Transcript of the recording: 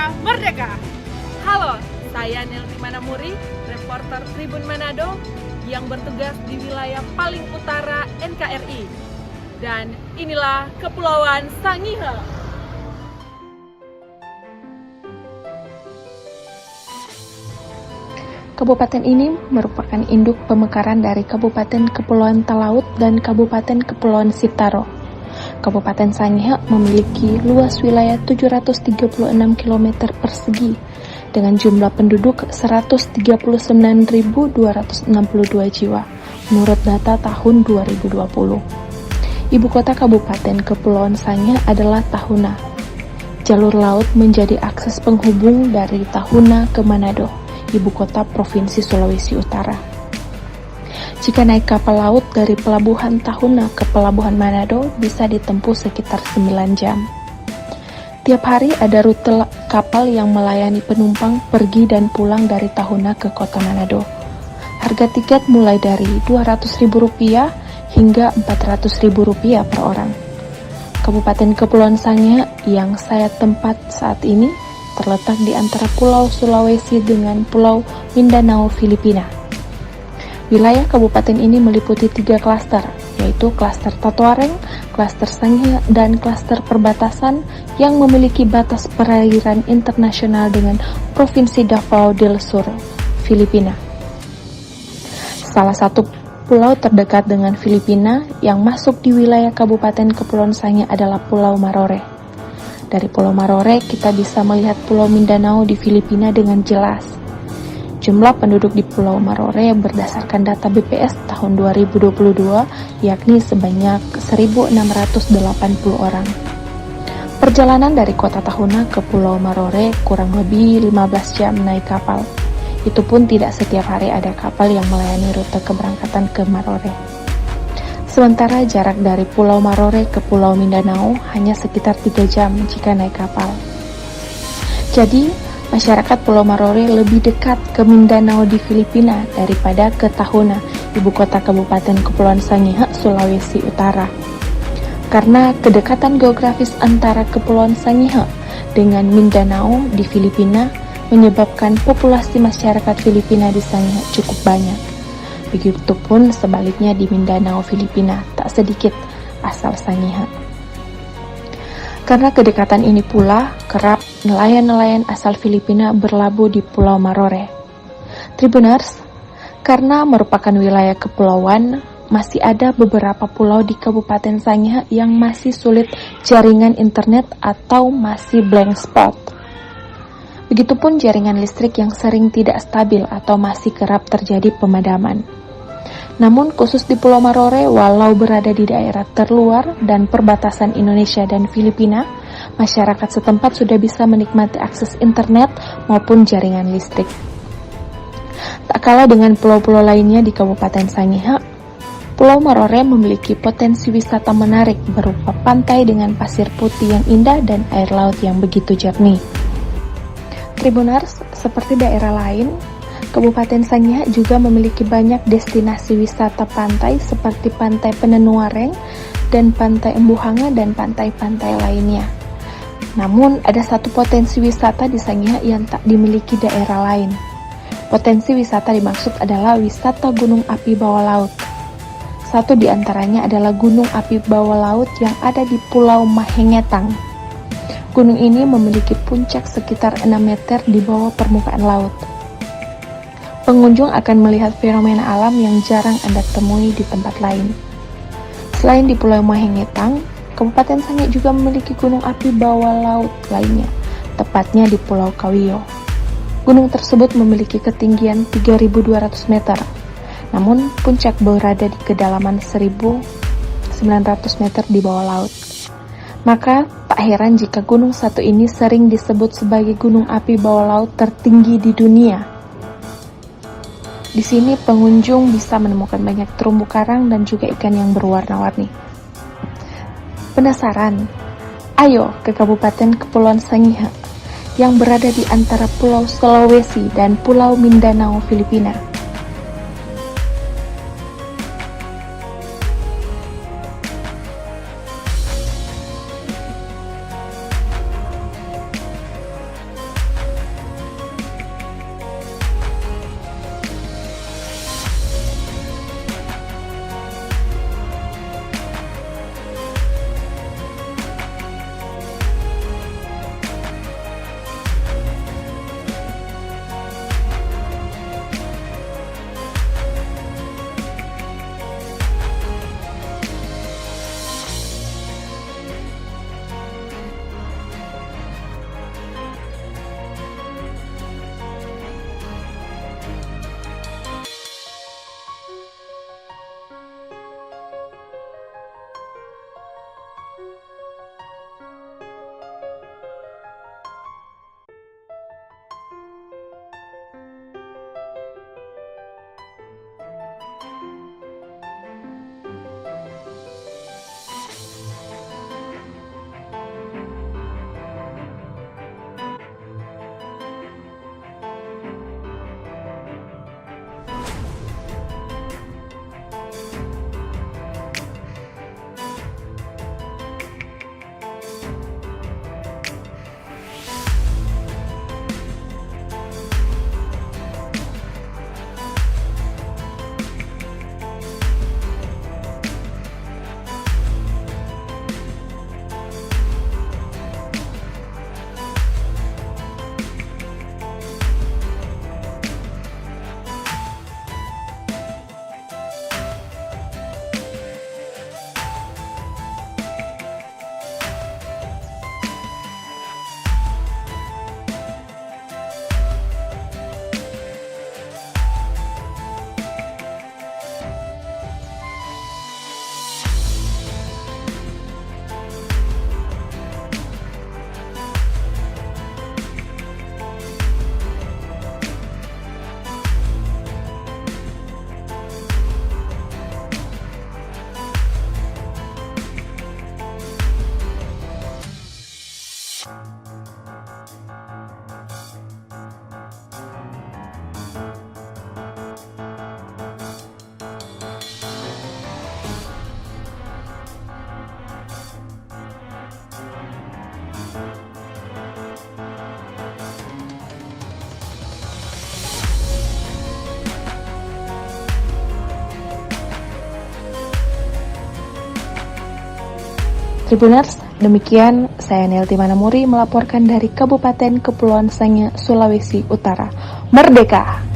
Indonesia Merdeka! Halo, saya Nelti Manamuri, reporter Tribun Manado yang bertugas di wilayah paling utara NKRI. Dan inilah Kepulauan Sangihe. Kabupaten ini merupakan induk pemekaran dari Kabupaten Kepulauan Talaut dan Kabupaten Kepulauan Sitaro. Kabupaten Sangihe memiliki luas wilayah 736 km persegi dengan jumlah penduduk 139.262 jiwa menurut data tahun 2020. Ibu kota Kabupaten Kepulauan Sangihe adalah Tahuna. Jalur laut menjadi akses penghubung dari Tahuna ke Manado, ibu kota Provinsi Sulawesi Utara. Jika naik kapal laut dari pelabuhan Tahuna ke pelabuhan Manado bisa ditempuh sekitar 9 jam. Tiap hari ada rute kapal yang melayani penumpang pergi dan pulang dari Tahuna ke kota Manado. Harga tiket mulai dari Rp200.000 hingga Rp400.000 per orang. Kabupaten Kepulauan Sangihe yang saya tempat saat ini terletak di antara Pulau Sulawesi dengan Pulau Mindanao, Filipina. Wilayah kabupaten ini meliputi 3 klaster, yaitu klaster Tatuareng, klaster Sangihe, dan klaster perbatasan yang memiliki batas perairan internasional dengan Provinsi Davao del Sur, Filipina. Salah satu pulau terdekat dengan Filipina yang masuk di wilayah Kabupaten Kepulauan Sangihe adalah Pulau Marore. Dari Pulau Marore, kita bisa melihat Pulau Mindanao di Filipina dengan jelas. Jumlah penduduk di Pulau Marore berdasarkan data BPS tahun 2022 yakni sebanyak 1.680 orang. Perjalanan dari kota Tahuna ke Pulau Marore kurang lebih 15 jam naik kapal. Itu pun tidak setiap hari ada kapal yang melayani rute keberangkatan ke Marore. Sementara jarak dari Pulau Marore ke Pulau Mindanao hanya sekitar 3 jam jika naik kapal. Jadi, masyarakat Pulau Marore lebih dekat ke Mindanao di Filipina daripada ke Tahuna, ibu kota Kabupaten Kepulauan Sangihe, Sulawesi Utara. Karena kedekatan geografis antara Kepulauan Sangihe dengan Mindanao di Filipina menyebabkan populasi masyarakat Filipina di Sangihe cukup banyak. Begitupun sebaliknya di Mindanao, Filipina, tak sedikit asal Sangihe. Karena kedekatan ini pula, kerap nelayan-nelayan asal Filipina berlabuh di Pulau Marore. Tribuners, karena merupakan wilayah kepulauan, masih ada beberapa pulau di Kabupaten Sangihe yang masih sulit jaringan internet atau masih blank spot. Begitupun jaringan listrik yang sering tidak stabil atau masih kerap terjadi pemadaman. Namun khusus di Pulau Marore, walau berada di daerah terluar dan perbatasan Indonesia dan Filipina, masyarakat setempat sudah bisa menikmati akses internet maupun jaringan listrik. Tak kalah dengan pulau-pulau lainnya di Kabupaten Sangihe, Pulau Marore memiliki potensi wisata menarik berupa pantai dengan pasir putih yang indah dan air laut yang begitu jernih. Tribuners, seperti daerah lain, Kabupaten Sangihe juga memiliki banyak destinasi wisata pantai seperti Pantai Penenuareng dan Pantai Embuhanga dan pantai-pantai lainnya. Namun, ada satu potensi wisata di Sangihe yang tak dimiliki daerah lain. Potensi wisata dimaksud adalah wisata gunung api bawah laut. Satu di antaranya adalah gunung api bawah laut yang ada di Pulau Mahengetang. Gunung ini memiliki puncak sekitar 6 meter di bawah permukaan laut. Pengunjung akan melihat fenomena alam yang jarang Anda temui di tempat lain. Selain di Pulau Mahengetang, Kabupaten Sangihe juga memiliki gunung api bawah laut lainnya, tepatnya di Pulau Kawio. Gunung tersebut memiliki ketinggian 3.200 meter, namun puncak berada di kedalaman 1.900 meter di bawah laut. Maka, tak heran jika gunung satu ini sering disebut sebagai gunung api bawah laut tertinggi di dunia. Di sini pengunjung bisa menemukan banyak terumbu karang dan juga ikan yang berwarna-warni. Penasaran? Ayo ke Kabupaten Kepulauan Sangihe yang berada di antara Pulau Sulawesi dan Pulau Mindanao, Filipina. Tribuners, demikian saya Nelti Manamuri melaporkan dari Kabupaten Kepulauan Sangihe, Sulawesi Utara. Merdeka!